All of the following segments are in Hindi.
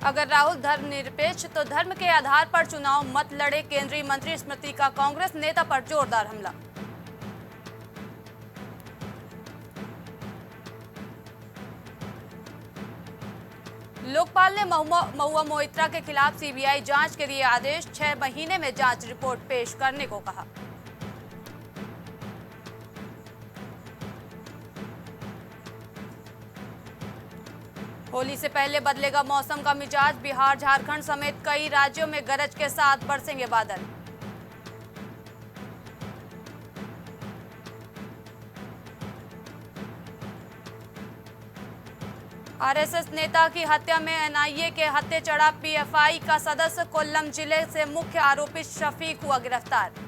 अगर राहुल धर्मनिरपेक्ष तो धर्म के आधार पर चुनाव मत लड़े, केंद्रीय मंत्री स्मृति का कांग्रेस नेता पर जोरदार हमला। लोकपाल ने महुआ मोइत्रा के खिलाफ सीबीआई जांच के दिए आदेश, 6 महीने में जांच रिपोर्ट पेश करने को कहा। होली से पहले बदलेगा मौसम का मिजाज, बिहार झारखंड समेत कई राज्यों में गरज के साथ बरसेंगे बादल। आरएसएस नेता की हत्या में एनआईए के हत्थे चढ़ा पीएफआई का सदस्य, कोल्लम जिले से मुख्य आरोपी शफीक हुआ गिरफ्तार।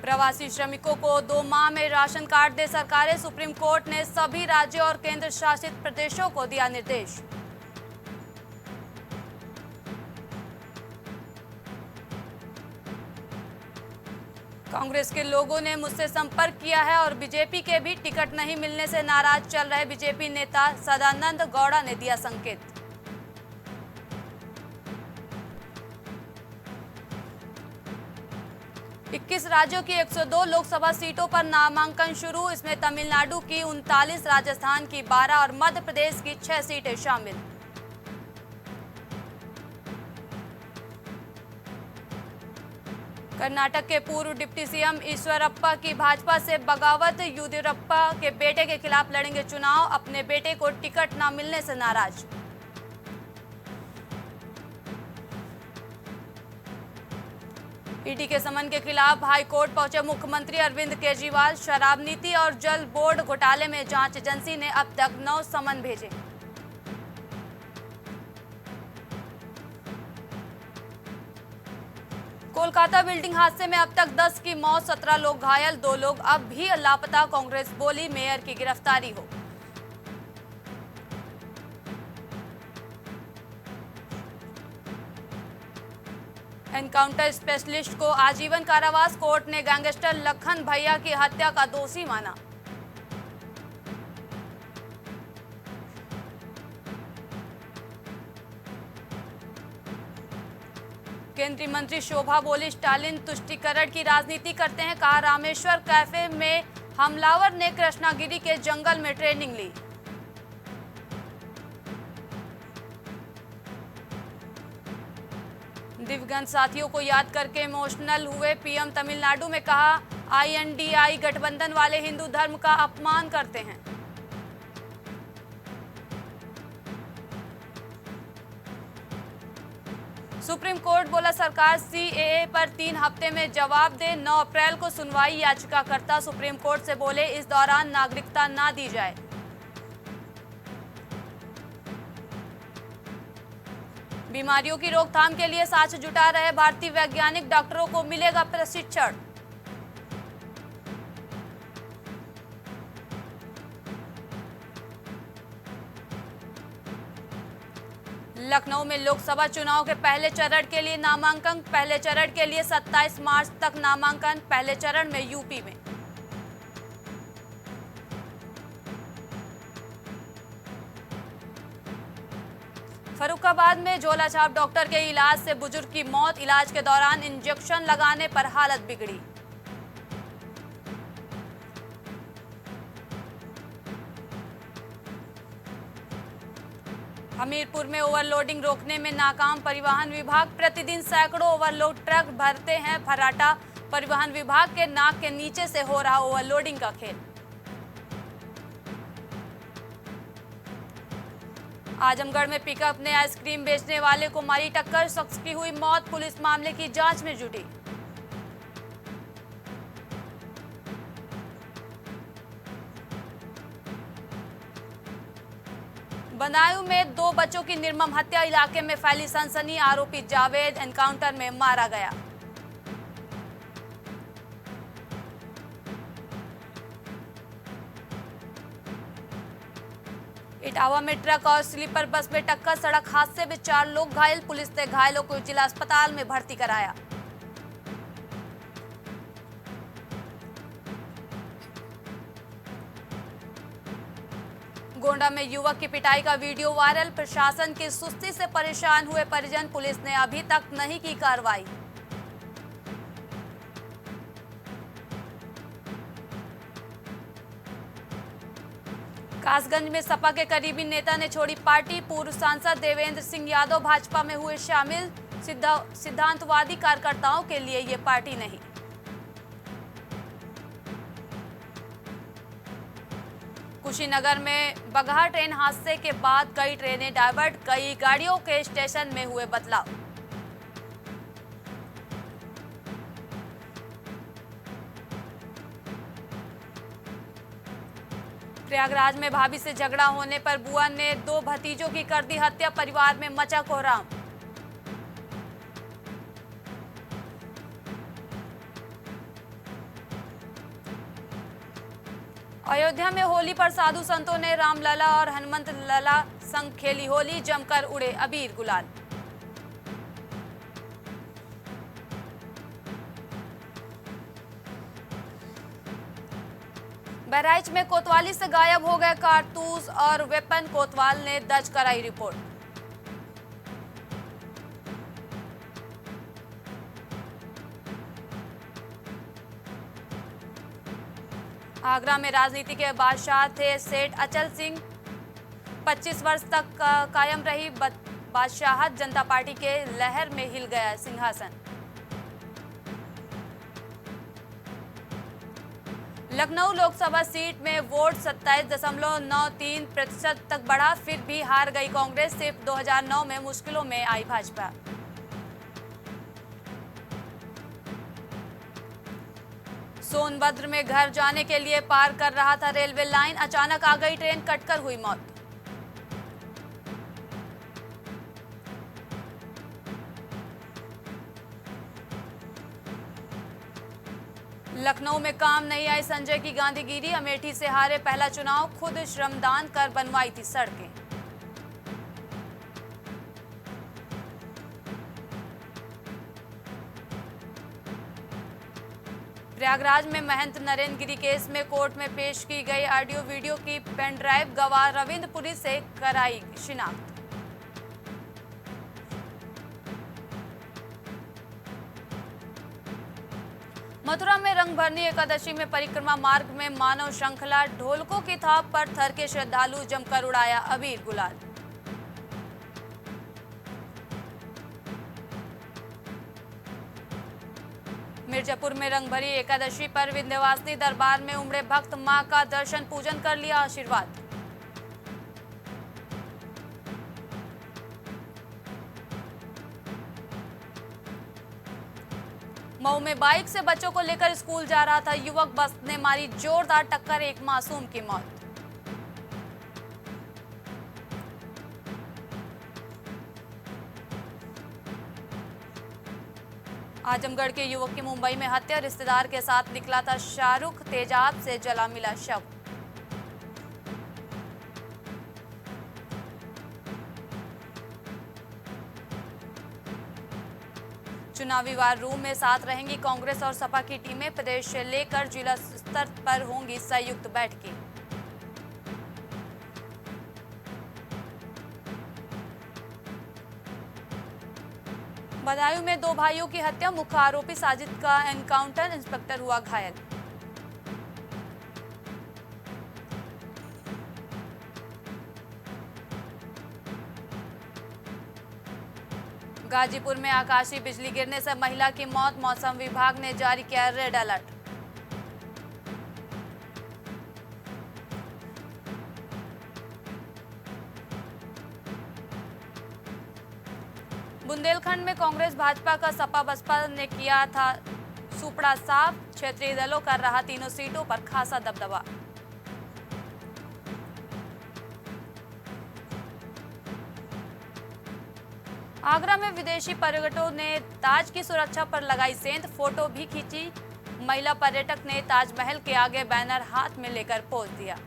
प्रवासी श्रमिकों को 2 माह में राशन कार्ड दे सरकारें, सुप्रीम कोर्ट ने सभी राज्यों और केंद्र शासित प्रदेशों को दिया निर्देश। कांग्रेस के लोगों ने मुझसे संपर्क किया है और बीजेपी के भी टिकट नहीं मिलने से नाराज चल रहे बीजेपी नेता सदानंद गौड़ा ने दिया संकेत। 21 राज्यों की 102 लोकसभा सीटों पर नामांकन शुरू, इसमें तमिलनाडु की 39, राजस्थान की 12 और मध्य प्रदेश की 6 सीटें शामिल। कर्नाटक के पूर्व डिप्टी सीएम ईश्वरप्पा की भाजपा से बगावत, येदियुरप्पा के बेटे के खिलाफ लड़ेंगे चुनाव, अपने बेटे को टिकट न मिलने से नाराज। ईडी के समन के खिलाफ हाईकोर्ट पहुंचे मुख्यमंत्री अरविंद केजरीवाल, शराब नीति और जल बोर्ड घोटाले में जांच एजेंसी ने अब तक 9 समन भेजे। कोलकाता बिल्डिंग हादसे में अब तक 10 की मौत, 17 लोग घायल, 2 लोग अब भी लापता, कांग्रेस बोली मेयर की गिरफ्तारी हो। एनकाउंटर स्पेशलिस्ट को आजीवन कारावास, कोर्ट ने गैंगस्टर लखन भैया की हत्या का दोषी माना। केंद्रीय मंत्री शोभा बोली स्टालिन तुष्टीकरण की राजनीति करते हैं, कहा रामेश्वर कैफे में हमलावर ने कृष्णागिरी के जंगल में ट्रेनिंग ली। दिवंगत साथियों को याद करके इमोशनल हुए पीएम, तमिलनाडु में कहा आईएनडीआई गठबंधन वाले हिंदू धर्म का अपमान करते हैं। सुप्रीम कोर्ट बोला सरकार सीएए पर 3 हफ्ते में जवाब दे, 9 अप्रैल को सुनवाई, याचिकाकर्ता सुप्रीम कोर्ट से बोले इस दौरान नागरिकता ना दी जाए। बीमारियों की रोकथाम के लिए साक्ष जुटा रहे भारतीय वैज्ञानिक, डॉक्टरों को मिलेगा प्रशिक्षण। लखनऊ में लोकसभा चुनाव के पहले चरण के लिए नामांकन, पहले चरण के लिए 27 मार्च तक नामांकन, पहले चरण में यूपी में। फर्रुखाबाद में झोला छाप डॉक्टर के इलाज से बुजुर्ग की मौत, इलाज के दौरान इंजेक्शन लगाने पर हालत बिगड़ी। हमीरपुर में ओवरलोडिंग रोकने में नाकाम परिवहन विभाग, प्रतिदिन सैकड़ों ओवरलोड ट्रक भरते हैं फर्राटा, परिवहन विभाग के नाक के नीचे से हो रहा ओवरलोडिंग का खेल। आजमगढ़ में पिकअप ने आइसक्रीम बेचने वाले को मारी टक्कर, शख्स की हुई मौत, पुलिस मामले की जांच में जुटी। बदायूं में 2 बच्चों की निर्मम हत्या, इलाके में फैली सनसनी, आरोपी जावेद एनकाउंटर में मारा गया। इटावा में ट्रक और स्लीपर बस में टक्कर, सड़क हादसे में 4 लोग घायल, पुलिस ने घायलों को जिला अस्पताल में भर्ती कराया। गोंडा में युवक की पिटाई का वीडियो वायरल। प्रशासन की सुस्ती से परेशान हुए परिजन, पुलिस ने अभी तक नहीं की कार्रवाई। कासगंज में सपा के करीबी नेता ने छोड़ी पार्टी। पूर्व सांसद देवेंद्र सिंह यादव भाजपा में हुए शामिल। सिद्धांतवादी कार्यकर्ताओं के लिए ये पार्टी नहीं। कुशीनगर में बगहा ट्रेन हादसे के बाद कई ट्रेनें डायवर्ट, कई गाड़ियों के स्टेशन में हुए बदलाव। प्रयागराज में भाभी से झगड़ा होने पर बुआ ने 2 भतीजों की कर दी हत्या। परिवार में मचा कोहराम। अयोध्या में होली पर साधु संतों ने रामलला और हनुमंत लला संग खेली होली। जमकर उड़े अबीर गुलाल। बहराइच में कोतवाली से गायब हो गए कारतूस और वेपन। कोतवाल ने दर्ज कराई रिपोर्ट। आगरा में राजनीति के बादशाह थे सेठ अचल सिंह। 25 वर्ष तक कायम रही बादशाहत। जनता पार्टी के लहर में हिल गया सिंहासन। लखनऊ लोकसभा सीट में वोट 27.93% तक बढ़ा। फिर भी हार गई कांग्रेस। सिर्फ 2009 में मुश्किलों में आई भाजपा। सोनभद्र में घर जाने के लिए पार कर रहा था रेलवे लाइन। अचानक आ गई ट्रेन, कटकर हुई मौत। लखनऊ में काम नहीं आई संजय की गांधीगिरी। अमेठी से हारे पहला चुनाव। खुद श्रमदान कर बनवाई थी सड़कें। प्रयागराज में महंत नरेंद्र गिरी केस में कोर्ट में पेश की गई ऑडियो वीडियो की पेनड्राइव। गवाह रविंद्रपुरी से कराई शिनाख्त। मथुरा में रंगभरनी एकादशी में परिक्रमा मार्ग में मानव श्रृंखला। ढोलकों की थाप पर थर के श्रद्धालु जमकर उड़ाया अबीर गुलाल। मिर्जापुर में रंगभरी एकादशी पर विंध्यवासिनी दरबार में उमड़े भक्त। मां का दर्शन पूजन कर लिया आशीर्वाद। मऊ में बाइक से बच्चों को लेकर स्कूल जा रहा था युवक। बस ने मारी जोरदार टक्कर, एक मासूम की मौत। आजमगढ़ के युवक की मुंबई में हत्या। रिश्तेदार के साथ निकला था शाहरुख। तेजाब से जला मिला शव। चुनावी वार रूम में साथ रहेंगी कांग्रेस और सपा की टीमें। प्रदेश से लेकर जिला स्तर पर होंगी संयुक्त बैठकें। बदायूं में 2 भाइयों की हत्या। मुख्य आरोपी साजिद का एनकाउंटर। इंस्पेक्टर हुआ घायल। गाजीपुर में आकाशीय बिजली गिरने से महिला की मौत। मौसम विभाग ने जारी किया रेड अलर्ट। बुंदेलखंड में कांग्रेस भाजपा का सपा बसपा ने किया था सुपड़ा साफ। क्षेत्रीय दलों कर रहा तीनों सीटों पर खासा दबदबा। आगरा में विदेशी पर्यटकों ने ताज की सुरक्षा पर लगाई सेंध। फोटो भी खींची। महिला पर्यटक ने ताजमहल के आगे बैनर हाथ में लेकर पोज दिया।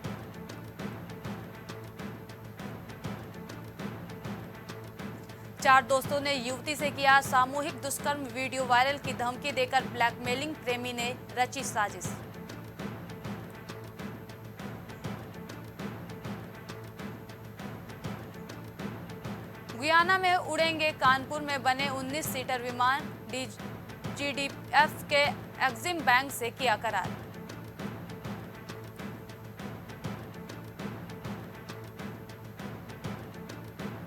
चार दोस्तों ने युवती से किया सामूहिक दुष्कर्म। वीडियो वायरल की धमकी देकर ब्लैकमेलिंग। प्रेमी ने रची साजिश। गुयाना में उड़ेंगे कानपुर में बने 19 सीटर विमान, जीडीएफ के एक्सिम बैंक से किया करार।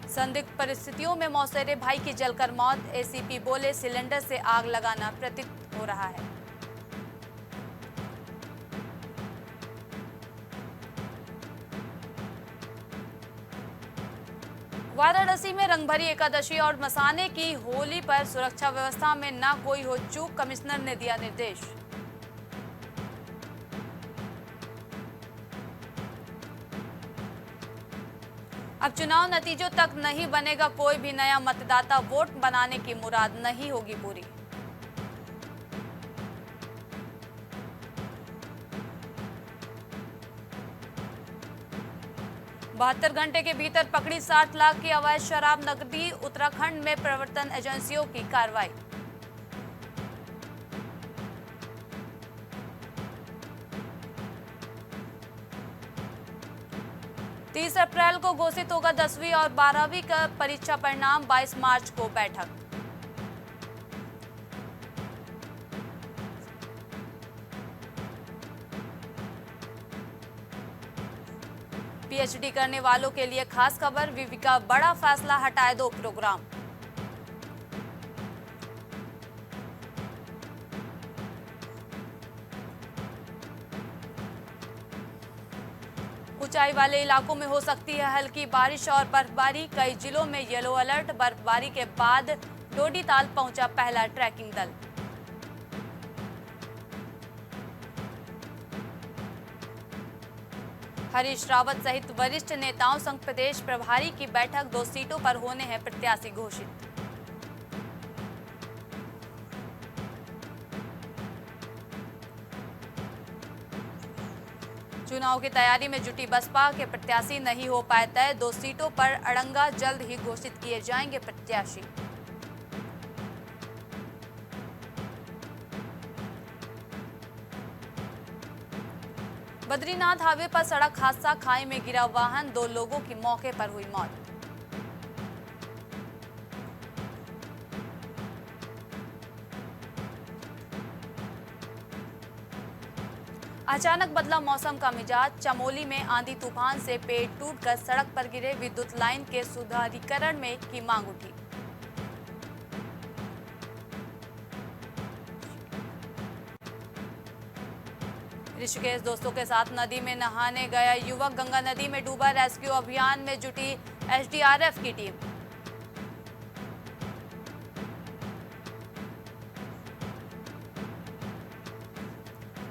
संदिग्ध परिस्थितियों में मौसेरे भाई की जलकर मौत, एसीपी बोले सिलेंडर से आग लगाना प्रतीत हो रहा है। वाराणसी में रंगभरी एकादशी और मसाने की होली पर सुरक्षा व्यवस्था में न कोई हो चूक, कमिश्नर ने दिया निर्देश। अब चुनाव नतीजों तक नहीं बनेगा कोई भी नया मतदाता, वोट बनाने की मुराद नहीं होगी पूरी। बहत्तर घंटे के भीतर पकड़ी 60 लाख की अवैध शराब नकदी, उत्तराखंड में प्रवर्तन एजेंसियों की कार्रवाई। तीस अप्रैल को घोषित होगा 10वीं और 12वीं का परीक्षा परिणाम, 22 मार्च को बैठक। पीएचडी करने वालों के लिए खास खबर, विवि का बड़ा फैसला, हटाए 2 प्रोग्राम। ऊंचाई वाले इलाकों में हो सकती है हल्की बारिश और बर्फबारी, कई जिलों में येलो अलर्ट। बर्फबारी के बाद डोडीताल पहुंचा पहला ट्रैकिंग दल। हरीश रावत सहित वरिष्ठ नेताओं संग प्रदेश प्रभारी की बैठक, 2 सीटों पर होने हैं प्रत्याशी घोषित। चुनाव की तैयारी में जुटी बसपा के प्रत्याशी नहीं हो पाए तय, 2 सीटों पर अड़ंगा, जल्द ही घोषित किए जाएंगे प्रत्याशी। बद्रीनाथ हाईवे पर सड़क हादसा, खाई में गिरा वाहन, 2 लोगों की मौके पर हुई मौत। अचानक बदला मौसम का मिजाज, चमोली में आंधी तूफान से पेड़ टूटकर सड़क पर गिरे, विद्युत लाइन के सुधारीकरण में की मांग उठी। ऋषिकेश दोस्तों के साथ नदी में नहाने गया युवक, गंगा नदी में डूबा, रेस्क्यू अभियान में जुटी एसडीआरएफ की टीम।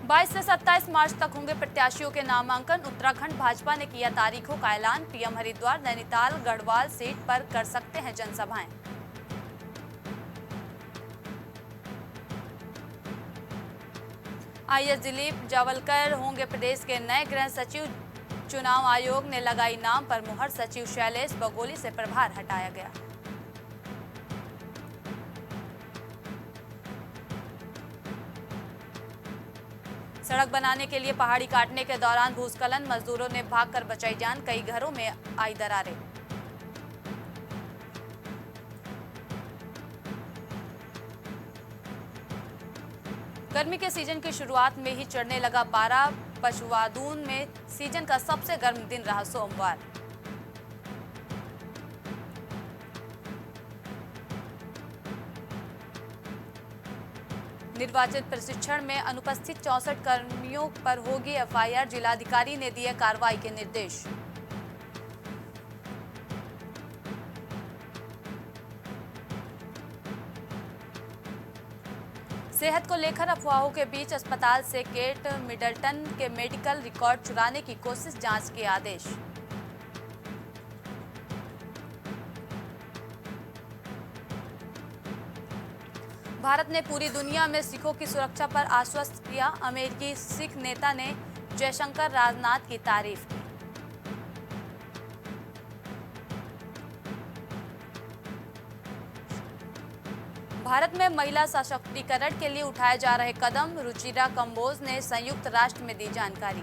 बाईस से 27 मार्च तक होंगे प्रत्याशियों के नामांकन, उत्तराखंड भाजपा ने किया तारीखों का ऐलान, पीएम हरिद्वार, नैनीताल, गढ़वाल सीट पर कर सकते हैं जनसभाएं। आईएएस दिलीप जावलकर होंगे प्रदेश के नए गृह सचिव, चुनाव आयोग ने लगाई नाम पर मुहर, सचिव शैलेश बगोली से प्रभार हटाया गया। सड़क बनाने के लिए पहाड़ी काटने के दौरान भूस्खलन, मजदूरों ने भागकर बचाई जान, कई घरों में आई दरारें। गर्मी के सीजन की शुरुआत में ही चढ़ने लगा पारा, पशुवादून में सीजन का सबसे गर्म दिन रहा सोमवार। निर्वाचन प्रशिक्षण में अनुपस्थित 64 कर्मियों पर होगी एफआईआर, जिलाधिकारी ने दिए कार्रवाई के निर्देश। सेहत को लेकर अफवाहों के बीच अस्पताल से केट मिडलटन के मेडिकल रिकॉर्ड चुराने की कोशिश, जांच के आदेश। भारत ने पूरी दुनिया में सिखों की सुरक्षा पर आश्वस्त किया, अमेरिकी सिख नेता ने जयशंकर राजनाथ की तारीफ की। भारत में महिला सशक्तिकरण के लिए उठाए जा रहे कदम, रुचिरा कंबोज ने संयुक्त राष्ट्र में दी जानकारी।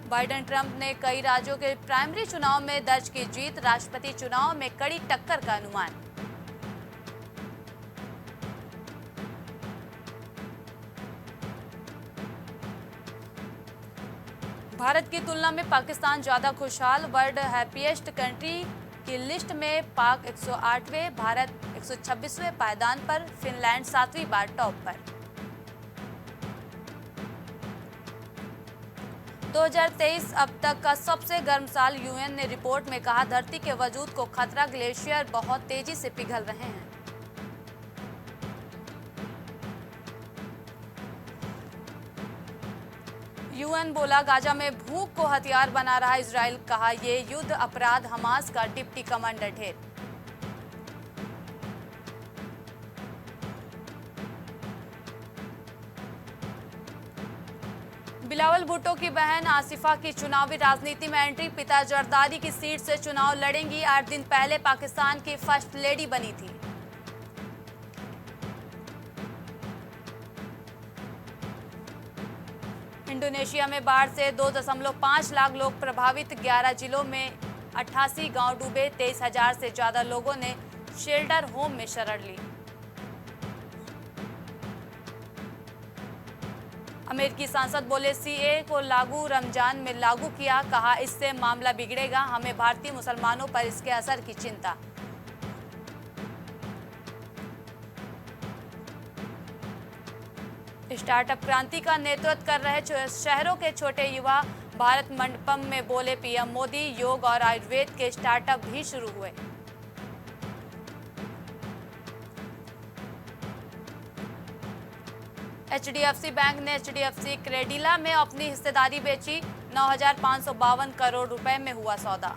बाइडेन ट्रंप ने कई राज्यों के प्राइमरी चुनाव में दर्ज की जीत, राष्ट्रपति चुनाव में कड़ी टक्कर का अनुमान। भारत की तुलना में पाकिस्तान ज्यादा खुशहाल, वर्ल्ड हैप्पीएस्ट कंट्री की लिस्ट में पाक 108वें, भारत 126वें पायदान पर, फिनलैंड 7वीं बार टॉप पर। 2023 अब तक का सबसे गर्म साल, यूएन ने रिपोर्ट में कहा। धरती के वजूद को खतरा, ग्लेशियर बहुत तेजी से पिघल रहे हैं। यूएन बोला गाजा में भूख को हथियार बना रहा इजराइल, कहा ये युद्ध अपराध, हमास का डिप्टी कमांडर ढेर। बिलावल भुट्टो की बहन आसिफा की चुनावी राजनीति में एंट्री, पिता जरदारी की सीट से चुनाव लड़ेंगी। 8 दिन पहले पाकिस्तान की फर्स्ट लेडी बनी थी। इंडोनेशिया में बाढ़ से 2.5 लाख लोग प्रभावित, 11 जिलों में 88 गांव डूबे, 23,000 से ज्यादा लोगों ने शेल्टर होम में शरण ली। अमेरिकी सांसद बोले सीए को लागू रमजान में लागू किया, कहा इससे मामला बिगड़ेगा, हमें भारतीय मुसलमानों पर इसके असर की चिंता। स्टार्टअप क्रांति का नेतृत्व कर रहे शहरों के छोटे युवा, भारत मंडपम में बोले पीएम मोदी, योग और आयुर्वेद के स्टार्टअप भी शुरू हुए। एचडीएफसी बैंक ने एचडीएफसी क्रेडिला में अपनी हिस्सेदारी बेची, 9,552 करोड़ रुपए में हुआ सौदा।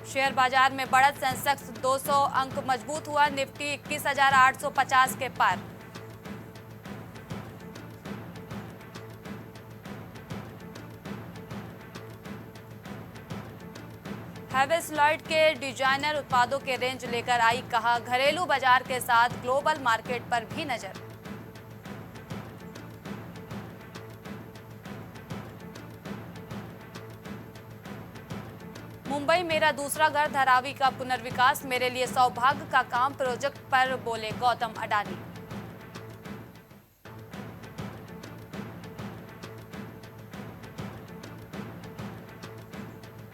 शेयर बाजार में बढ़त, सेंसेक्स 200 अंक मजबूत हुआ, निफ्टी 21,850 के पार। हैवेल्स लॉयड के डिजाइनर उत्पादों के रेंज लेकर आई, कहा घरेलू बाजार के साथ ग्लोबल मार्केट पर भी नजर। मुंबई मेरा दूसरा घर, धारावी का पुनर्विकास मेरे लिए सौभाग्य का काम, प्रोजेक्ट पर बोले गौतम अडानी।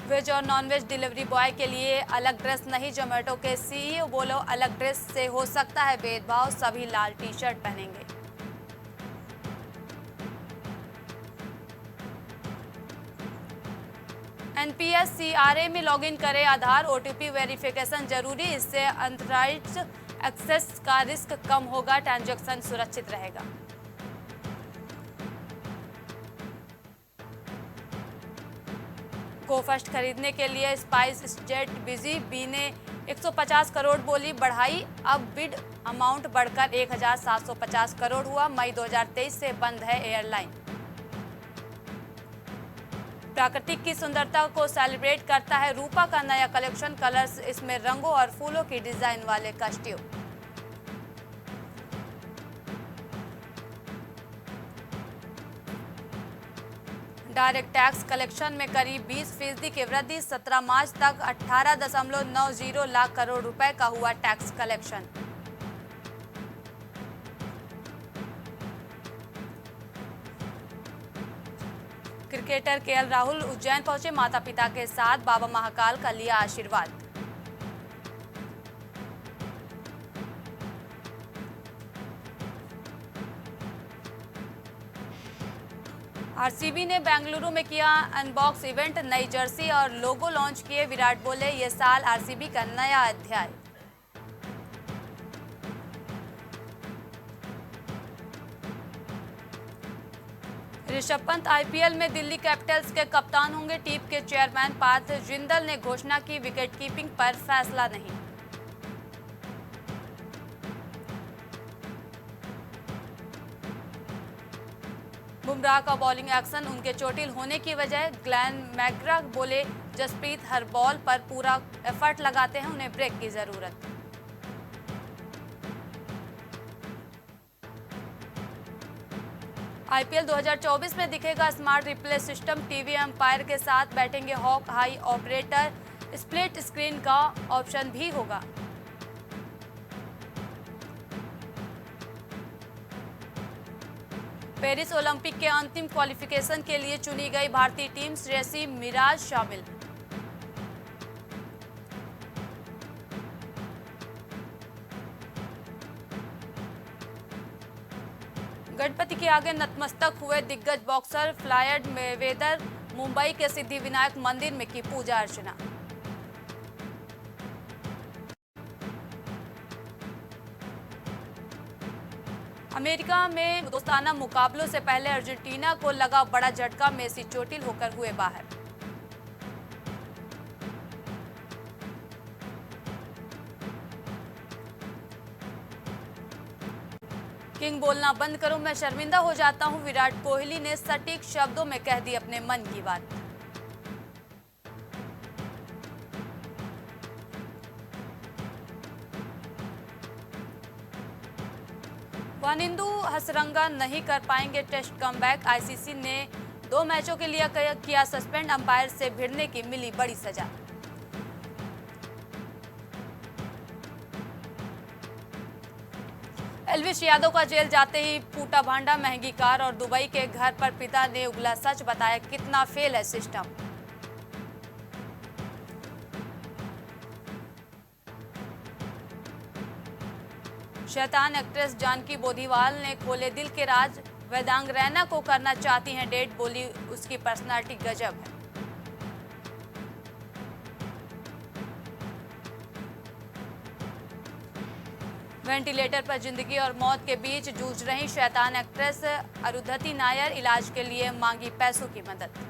वेज और नॉनवेज डिलीवरी बॉय के लिए अलग ड्रेस नहीं, जोमेटो के सीईओ बोलो अलग ड्रेस से हो सकता है भेदभाव, सभी लाल टी शर्ट पहनेंगे। एनपीएस सीआरए में लॉगिन करें, आधार ओटीपी वेरिफिकेशन जरूरी, इससे अनऑथराइज्ड एक्सेस का रिस्क कम होगा, ट्रांजैक्शन सुरक्षित रहेगा। गो फर्स्ट खरीदने के लिए स्पाइस जेट बिजी, बी ने 150 करोड़ बोली, बढ़ाई, अब बिड अमाउंट बढ़कर 1,750 करोड़ हुआ। मई 2023 से बंद है एयरलाइन। प्राकृतिक की सुंदरता को सेलिब्रेट करता है रूपा का नया कलेक्शन, कलर्स, इसमें रंगों और फूलों की डिजाइन वाले कॉस्ट्यूम। डायरेक्ट टैक्स कलेक्शन में करीब 20% की वृद्धि, 17 मार्च तक 18.90 लाख करोड़ रुपए का हुआ tax collection. Cricketer KL Rahul Ujjain पहुंचे, माता पिता के साथ बाबा महाकाल का लिया आशीर्वाद। आरसीबी ने बेंगलुरु में किया अनबॉक्स इवेंट, नई जर्सी और लोगो लॉन्च किए, विराट बोले ये साल आरसीबी का नया अध्याय। ऋषभ पंत आईपीएल में दिल्ली कैपिटल्स के कप्तान होंगे, टीम के चेयरमैन पार्थ जिंदल ने घोषणा की, विकेटकीपिंग पर फैसला नहीं। बुमराह का बॉलिंग एक्शन उनके चोटिल होने की वजह, ग्लेन मैकग्रा बोले जसप्रीत हर बॉल पर पूरा एफर्ट लगाते हैं, उन्हें ब्रेक की जरूरत। आईपीएल 2024 में दिखेगा smart replay system. TV umpire के साथ बैठेंगे hawk eye operator. Split screen का ऑप्शन भी होगा। पेरिस ओलंपिक के अंतिम क्वालिफिकेशन के लिए चुनी गई भारतीय टीम। श्रेयसी मिराज शामिल। गणपति के आगे नतमस्तक हुए दिग्गज बॉक्सर फ्लायड मेवेदर। मुंबई के सिद्धिविनायक मंदिर में की पूजा अर्चना। अमेरिका में दोस्ताना मुकाबलों से पहले अर्जेंटीना को लगा बड़ा झटका। मेसी चोटिल होकर हुए बाहर। किंग बोलना बंद करो, मैं शर्मिंदा हो जाता हूं। विराट कोहली ने सटीक शब्दों में कह दी अपने मन की बात। वानिंदु हसरंगा नहीं कर पाएंगे टेस्ट कमबैक। आईसीसी ने 2 मैचों के लिए किया सस्पेंड। अंपायर से भिड़ने की मिली बड़ी सजा। एल्विश यादव का जेल जाते ही फूटा भांडा। महंगी कार और दुबई के घर पर पिता ने उगला सच। बताया कितना फेल है सिस्टम। शैतान एक्ट्रेस जानकी बोधीवाल ने खोले दिल के राज। वेदांग रैना को करना चाहती हैं डेट। बोली उसकी पर्सनालिटी गजब है। वेंटिलेटर पर जिंदगी और मौत के बीच जूझ रही शैतान एक्ट्रेस अरुंधति नायर। इलाज के लिए मांगी पैसों की मदद।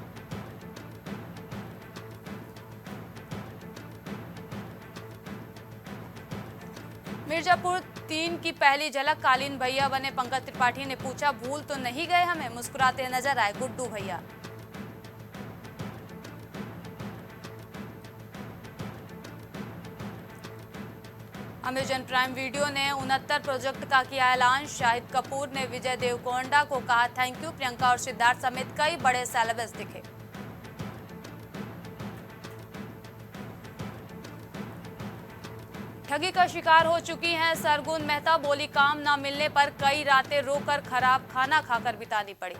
मिर्जापुर 3 की पहली झलक। कालीन भैया बने पंकज त्रिपाठी ने पूछा भूल तो नहीं गए हमें। मुस्कुराते नजर आए गुड्डू भैया। अमेजन प्राइम वीडियो ने 69 प्रोजेक्ट का किया ऐलान। शाहिद कपूर ने विजय देवरकोंडा को कहा थैंक यू। प्रियंका और सिद्धार्थ समेत कई बड़े सेलेब्स दिखे। ठगी का शिकार हो चुकी हैं सरगुन मेहता। बोली काम न मिलने पर कई रातें रोकर खराब खाना खाकर बितानी पड़ी।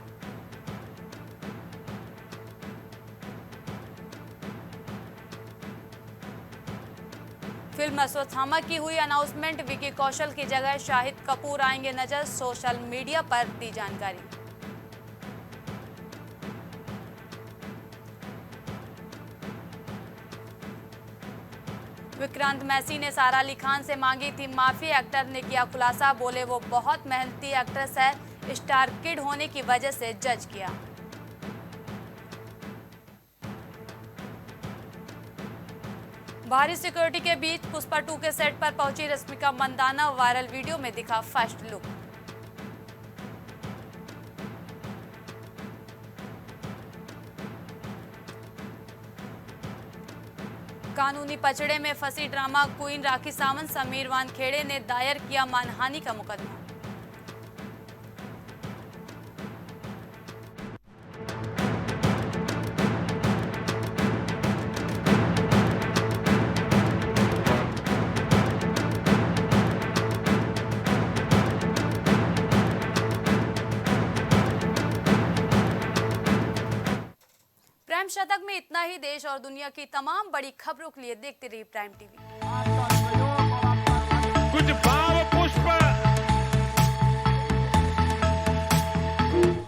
फिल्म अश्वत्थामा की हुई अनाउंसमेंट। विकी कौशल की जगह शाहिद कपूर आएंगे नजर। सोशल मीडिया पर दी जानकारी। विक्रांत मैसी ने सारा अली खान से मांगी थी माफी। एक्टर ने किया खुलासा। बोले वो बहुत मेहनती एक्ट्रेस है। स्टार किड होने की वजह से जज किया। भारी सिक्योरिटी के बीच पुष्पा 2 के सेट पर पहुंची रश्मिका मंदाना। वायरल वीडियो में दिखा फर्स्ट लुक। कानूनी पचड़े में फंसी ड्रामा क्वीन राखी सावंत। समीर वानखेड़े ने दायर किया मानहानि का मुकदमा। प्राइम शतक में इतना ही। देश और दुनिया की तमाम बड़ी खबरों के लिए देखते रहिए प्राइम टीवी। कुछ भाव पुष्प।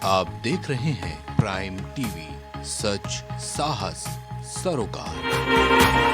आप देख रहे हैं प्राइम टीवी, सच साहस सरोकार।